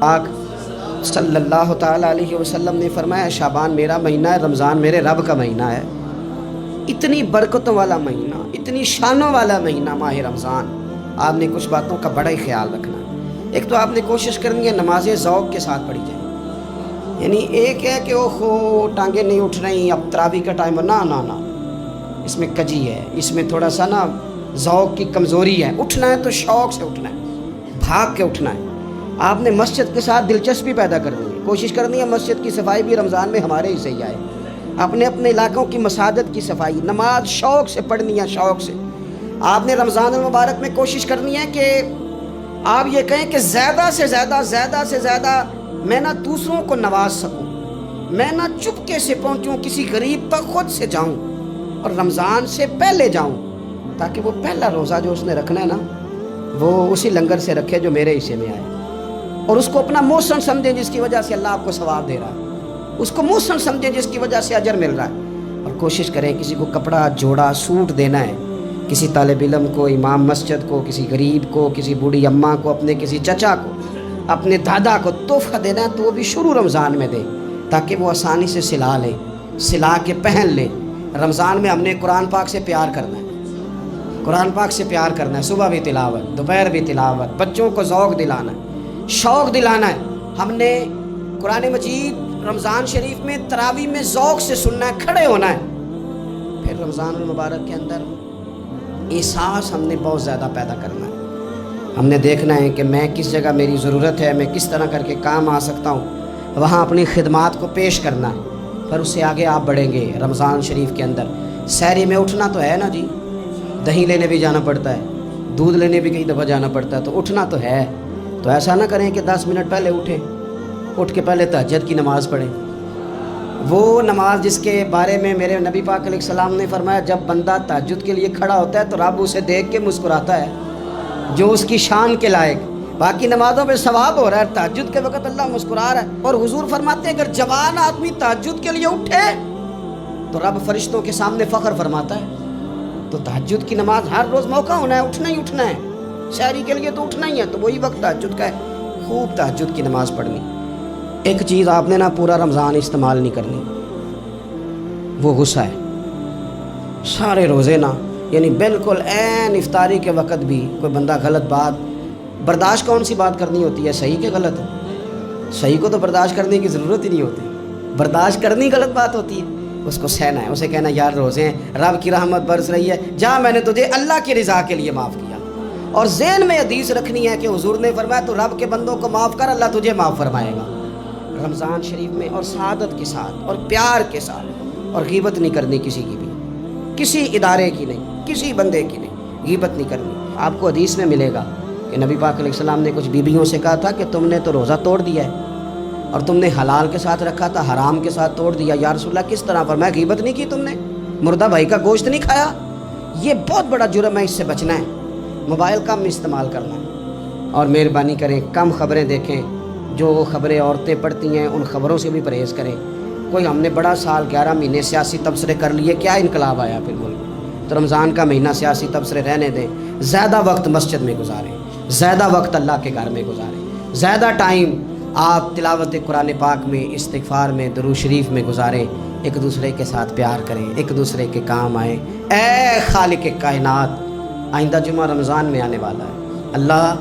پاک صلی اللہ تعالیٰ علیہ وسلم نے فرمایا شعبان میرا مہینہ ہے، رمضان میرے رب کا مہینہ ہے۔ اتنی برکتوں والا مہینہ، اتنی شانوں والا مہینہ ماہ رمضان، آپ نے کچھ باتوں کا بڑا ہی خیال رکھنا ہے۔ ایک تو آپ نے کوشش کرنی ہے نمازیں ذوق کے ساتھ پڑھی جائیں، یعنی ایک ہے کہ اوہو ٹانگیں نہیں اٹھ رہی اب تراویح کا ٹائم، نہ اس میں کجی ہے، اس میں تھوڑا سا نا ذوق کی کمزوری ہے۔ اٹھنا ہے تو شوق سے اٹھنا ہے، بھاگ کے اٹھنا ہے۔ آپ نے مسجد کے ساتھ دلچسپی پیدا کرنی ہے، کوشش کرنی ہے مسجد کی صفائی بھی رمضان میں ہمارے ہی صحیح آئے، اپنے اپنے علاقوں کی مساجد کی صفائی، نماز شوق سے پڑھنی ہے، شوق سے۔ آپ نے رمضان المبارک میں کوشش کرنی ہے کہ آپ یہ کہیں کہ زیادہ سے زیادہ میں نہ دوسروں کو نواز سکوں، میں نہ چپکے سے پہنچوں کسی غریب تک، خود سے جاؤں اور رمضان سے پہلے جاؤں، تاکہ وہ پہلا روزہ جو اس نے رکھنا ہے نا وہ اسی لنگر سے رکھے جو میرے حصے میں آئے، اور اس کو اپنا موسم سمجھیں جس کی وجہ سے اللہ آپ کو ثواب دے رہا ہے، اس کو موسم سمجھیں جس کی وجہ سے اجر مل رہا ہے۔ اور کوشش کریں کسی کو کپڑا جوڑا سوٹ دینا ہے، کسی طالب علم کو، امام مسجد کو، کسی غریب کو، کسی بوڑھی اماں کو، اپنے کسی چچا کو، اپنے دادا کو تحفہ دینا ہے تو وہ بھی شروع رمضان میں دے، تاکہ وہ آسانی سے سلا لے، سلا کے پہن لے۔ رمضان میں ہم نے قرآن پاک سے پیار کرنا ہے، قرآن پاک سے پیار کرنا ہے، صبح بھی تلاوت، دوپہر بھی تلاوت، بچوں کو ذوق دلانا ہے، شوق دلانا ہے۔ ہم نے قرآن مجید رمضان شریف میں تراویح میں ذوق سے سننا ہے، کھڑے ہونا ہے۔ پھر رمضان المبارک کے اندر احساس ہم نے بہت زیادہ پیدا کرنا ہے، ہم نے دیکھنا ہے کہ میں کس جگہ میری ضرورت ہے، میں کس طرح کر کے کام آ سکتا ہوں، وہاں اپنی خدمات کو پیش کرنا ہے۔ پھر اس سے آگے آپ بڑھیں گے رمضان شریف کے اندر۔ سحری میں اٹھنا تو ہے نا جی، دہی لینے بھی جانا پڑتا ہے، دودھ لینے بھی کئی دفعہ جانا پڑتا ہے، تو اٹھنا تو ہے۔ تو ایسا نہ کریں کہ 10 منٹ پہلے اٹھیں، اٹھ کے پہلے تہجد کی نماز پڑھیں، وہ نماز جس کے بارے میں میرے نبی پاک علیہ السلام نے فرمایا جب بندہ تہجد کے لیے کھڑا ہوتا ہے تو رب اسے دیکھ کے مسکراتا ہے جو اس کی شان کے لائق۔ باقی نمازوں پہ ثواب ہو رہا ہے، تہجد کے وقت اللہ مسکرا رہا ہے۔ اور حضور فرماتے ہیں اگر جوان آدمی تہجد کے لیے اٹھے تو رب فرشتوں کے سامنے فخر فرماتا ہے۔ تو تہجد کی نماز ہر روز موقع ہونا ہے، اٹھنا ہی اٹھنا ہے، شہری کے لیے تو اٹھنا ہی ہے، تو وہی وقت تہجد کا ہے، خوب تہجد کی نماز پڑھنی۔ ایک چیز آپ نے نا پورا رمضان استعمال نہیں کرنی، وہ غصہ ہے۔ سارے روزے نا یعنی بالکل عین افطاری کے وقت بھی کوئی بندہ غلط بات، برداشت کون سی بات کرنی ہوتی ہے، صحیح کہ غلط ہے؟ صحیح کو تو برداشت کرنے کی ضرورت ہی نہیں ہوتی، برداشت کرنی غلط بات ہوتی ہے، اس کو سہنا ہے، اسے کہنا یار روزے ہیں، رب کی رحمت برس رہی ہے، جا میں نے تجھے اللہ کی رضا کے لیے معاف کیا۔ اور ذہن میں حدیث رکھنی ہے کہ حضور نے فرمایا تو رب کے بندوں کو معاف کر، اللہ تجھے معاف فرمائے گا۔ رمضان شریف میں اور سعادت کے ساتھ اور پیار کے ساتھ، اور غیبت نہیں کرنی کسی کی بھی، کسی ادارے کی نہیں، کسی بندے کی نہیں، غیبت نہیں کرنی۔ آپ کو حدیث میں ملے گا کہ نبی پاک علیہ السلام نے کچھ بیویوں سے کہا تھا کہ تم نے تو روزہ توڑ دیا ہے اور تم نے حلال کے ساتھ رکھا تھا، حرام کے ساتھ توڑ دیا، یا رسول اللہ کس طرح؟ فرمایا غیبت نہیں کی تم نے، مردہ بھائی کا گوشت نہیں کھایا، یہ بہت بڑا جرم ہے، اس سے بچنا ہے۔ موبائل کم استعمال کرنا ہے، اور مہربانی کریں کم خبریں دیکھیں، جو خبریں عورتیں پڑھتی ہیں ان خبروں سے بھی پرہیز کریں۔ کوئی ہم نے بڑا سال 11 مہینے سیاسی تبصرے کر لیے، کیا انقلاب آیا پھر ملک میں؟ تو رمضان کا مہینہ سیاسی تبصرے رہنے دیں، زیادہ وقت مسجد میں گزاریں، زیادہ وقت اللہ کے گھر میں گزاریں، زیادہ ٹائم آپ تلاوت قرآن پاک میں، استغفار میں، درود شریف میں گزاریں، ایک دوسرے کے ساتھ پیار کریں، ایک دوسرے کے کام آئیں۔ اے خالق کائنات، آئندہ جمعہ رمضان میں آنے والا ہے، اللہ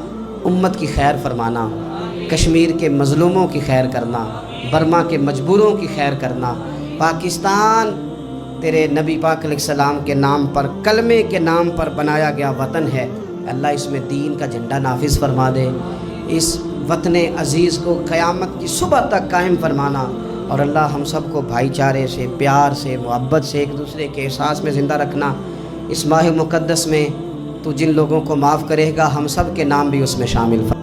امت کی خیر فرمانا، کشمیر کے مظلوموں کی خیر کرنا، برما کے مجبوروں کی خیر کرنا، پاکستان تیرے نبی پاک علیہ السلام کے نام پر، کلمے کے نام پر بنایا گیا وطن ہے، اللہ اس میں دین کا جھنڈا نافذ فرما دے، اس وطن عزیز کو قیامت کی صبح تک قائم فرمانا، اور اللہ ہم سب کو بھائی چارے سے، پیار سے، محبت سے، ایک دوسرے کے احساس میں زندہ رکھنا۔ اس ماہ مقدس میں تو جن لوگوں کو معاف کرے گا ہم سب کے نام بھی اس میں شامل فرما۔